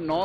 9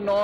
9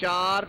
4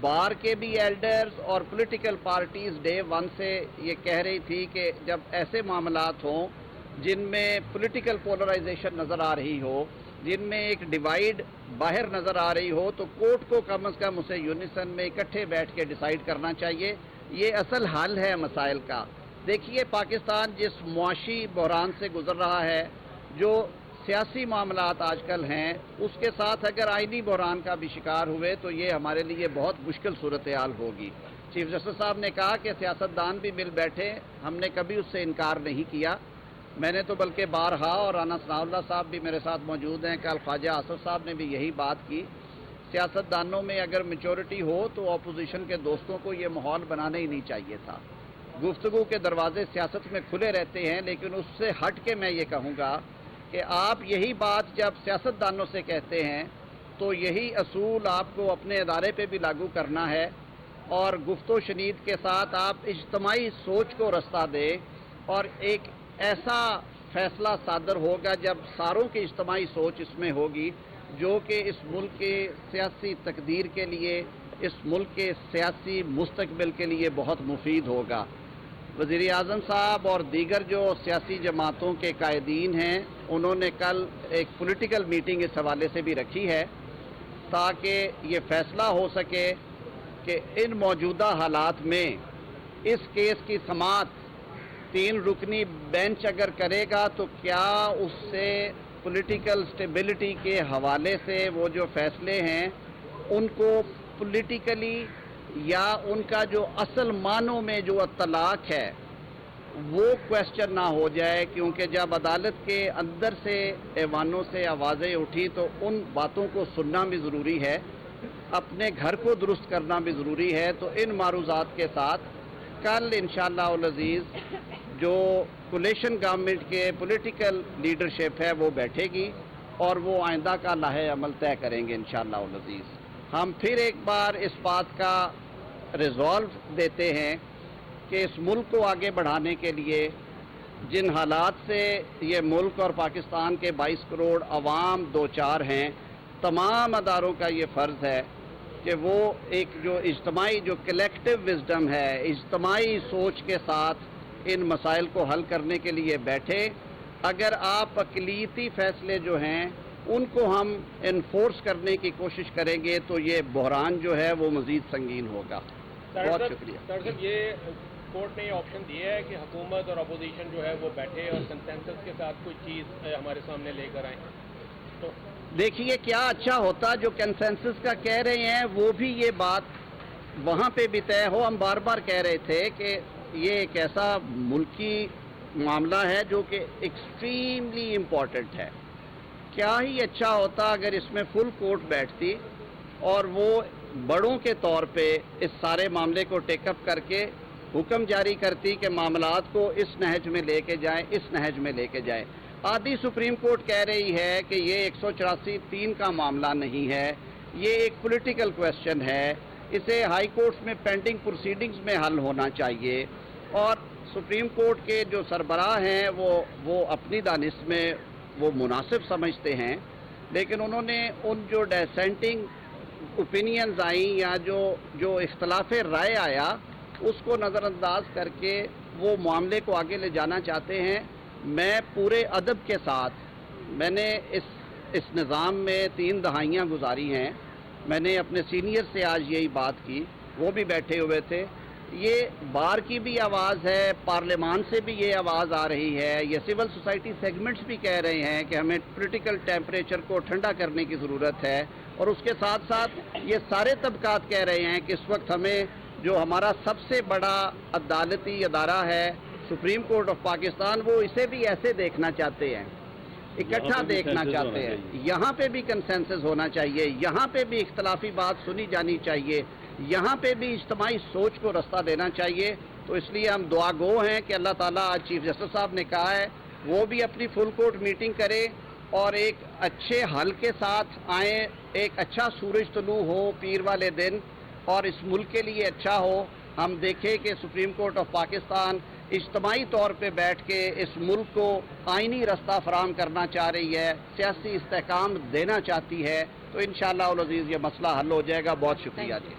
بار کے بھی ایلڈرز اور پولیٹیکل پارٹیز ڈے ون سے یہ کہہ رہی تھی کہ جب ایسے معاملات ہوں جن میں پولیٹیکل پولرائزیشن نظر آ رہی ہو، جن میں ایک ڈیوائیڈ باہر نظر آ رہی ہو، تو کورٹ کو کم از کم اسے یونیسن میں اکٹھے بیٹھ کے ڈیسائیڈ کرنا چاہیے۔ یہ اصل حل ہے مسائل کا۔ دیکھیے پاکستان جس معاشی بحران سے گزر رہا ہے، جو سیاسی معاملات آج کل ہیں، اس کے ساتھ اگر آئینی بحران کا بھی شکار ہوئے تو یہ ہمارے لیے بہت مشکل صورتحال ہوگی۔ چیف جسٹس صاحب نے کہا کہ سیاستدان بھی مل بیٹھے، ہم نے کبھی اس سے انکار نہیں کیا۔ میں نے تو بلکہ بارہا، اور رانا ثناء اللہ صاحب بھی میرے ساتھ موجود ہیں، کل خواجہ آصف صاحب نے بھی یہی بات کی، سیاستدانوں میں اگر میچورٹی ہو تو اپوزیشن کے دوستوں کو یہ ماحول بنانا ہی نہیں چاہیے تھا۔ گفتگو کے دروازے سیاست میں کھلے رہتے ہیں، لیکن اس سے ہٹ کے میں یہ کہوں گا کہ آپ یہی بات جب سیاستدانوں سے کہتے ہیں تو یہی اصول آپ کو اپنے ادارے پہ بھی لاگو کرنا ہے، اور گفت و شنید کے ساتھ آپ اجتماعی سوچ کو رستہ دیں، اور ایک ایسا فیصلہ صادر ہوگا جب ساروں کی اجتماعی سوچ اس میں ہوگی جو کہ اس ملک کے سیاسی تقدیر کے لیے، اس ملک کے سیاسی مستقبل کے لیے بہت مفید ہوگا۔ وزیر اعظم صاحب اور دیگر جو سیاسی جماعتوں کے قائدین ہیں، انہوں نے کل ایک پولیٹیکل میٹنگ اس حوالے سے بھی رکھی ہے تاکہ یہ فیصلہ ہو سکے کہ ان موجودہ حالات میں اس کیس کی سماعت 3 رکنی بینچ اگر کرے گا تو کیا اس سے پولیٹیکل سٹیبلٹی کے حوالے سے وہ جو فیصلے ہیں ان کو پولیٹیکلی یا ان کا جو اصل معنوں میں جو اطلاق ہے وہ کویسچن نہ ہو جائے، کیونکہ جب عدالت کے اندر سے ایوانوں سے آوازیں اٹھی تو ان باتوں کو سننا بھی ضروری ہے، اپنے گھر کو درست کرنا بھی ضروری ہے۔ تو ان معروضات کے ساتھ کل انشاءاللہ العزیز جو کولیشن گورنمنٹ کے پولیٹیکل لیڈرشپ ہے وہ بیٹھے گی اور وہ آئندہ کا لائحہ عمل طے کریں گے انشاءاللہ العزیز۔ ہم پھر ایک بار اس بات کا ریزولو دیتے ہیں کہ اس ملک کو آگے بڑھانے کے لیے جن حالات سے یہ ملک اور پاکستان کے 22 کروڑ عوام دوچار ہیں، تمام اداروں کا یہ فرض ہے کہ وہ ایک جو اجتماعی جو کلیکٹیو وزڈم ہے، اجتماعی سوچ کے ساتھ ان مسائل کو حل کرنے کے لیے بیٹھے۔ اگر آپ اقلیتی فیصلے جو ہیں ان کو ہم انفورس کرنے کی کوشش کریں گے تو یہ بحران جو ہے وہ مزید سنگین ہوگا۔ بہت شکریہ۔ صاحب یہ کورٹ نے یہ آپشن دیا ہے کہ حکومت اور اپوزیشن جو ہے وہ بیٹھے اور کنسنسس کے ساتھ کوئی چیز ہمارے سامنے لے کر آئیں، تو دیکھیے کیا اچھا ہوتا جو کنسنسس کا کہہ رہے ہیں وہ بھی یہ بات وہاں پہ بھی طے ہو۔ ہم بار بار کہہ رہے تھے کہ یہ ایک ایسا ملکی معاملہ ہے جو کہ ایکسٹریملی امپورٹنٹ ہے۔ کیا ہی اچھا ہوتا اگر اس میں فل کورٹ بیٹھتی اور وہ بڑوں کے طور پہ اس سارے معاملے کو ٹیک اپ کر کے حکم جاری کرتی کہ معاملات کو اس نہج میں لے کے جائیں، اس نہج میں لے کے جائیں۔ آدھی سپریم کورٹ کہہ رہی ہے کہ یہ 184(3) کا معاملہ نہیں ہے، یہ ایک پولیٹیکل کویسچن ہے، اسے ہائی کورٹس میں پینڈنگ پروسیڈنگز میں حل ہونا چاہیے، اور سپریم کورٹ کے جو سربراہ ہیں وہ اپنی دانش میں وہ مناسب سمجھتے ہیں، لیکن انہوں نے ان جو ڈیسینٹنگ اوپینینز آئیں یا جو اختلاف رائے آیا اس کو نظر انداز کر کے وہ معاملے کو آگے لے جانا چاہتے ہیں۔ میں پورے ادب کے ساتھ، میں نے اس نظام میں 3 دہائیاں گزاری ہیں، میں نے اپنے سینئر سے آج یہی بات کی، وہ بھی بیٹھے ہوئے تھے، یہ بار کی بھی آواز ہے، پارلیمان سے بھی یہ آواز آ رہی ہے، یہ سول سوسائٹی سیگمنٹس بھی کہہ رہے ہیں کہ ہمیں پولیٹیکل ٹیمپریچر کو ٹھنڈا کرنے کی ضرورت ہے، اور اس کے ساتھ ساتھ یہ سارے طبقات کہہ رہے ہیں کہ اس وقت ہمیں جو ہمارا سب سے بڑا عدالتی ادارہ ہے سپریم کورٹ آف پاکستان، وہ اسے بھی ایسے دیکھنا چاہتے ہیں، اکٹھا دیکھنا چاہتے ہیں۔ یہاں پہ بھی کنسنسس ہونا چاہیے، یہاں پہ بھی اختلافی بات سنی جانی چاہیے، یہاں پہ بھی اجتماعی سوچ کو رستہ دینا چاہیے۔ تو اس لیے ہم دعا گو ہیں کہ اللہ تعالیٰ آج چیف جسٹس صاحب نے کہا ہے وہ بھی اپنی فل کورٹ میٹنگ کرے اور ایک اچھے حل کے ساتھ آئیں، ایک اچھا سورج طلوع ہو پیر والے دن اور اس ملک کے لیے اچھا ہو۔ ہم دیکھیں کہ سپریم کورٹ آف پاکستان اجتماعی طور پہ بیٹھ کے اس ملک کو آئینی رستہ فراہم کرنا چاہ رہی ہے، سیاسی استحکام دینا چاہتی ہے، تو انشاءاللہ العزیز یہ مسئلہ حل ہو جائے گا۔ بہت شکریہ جی۔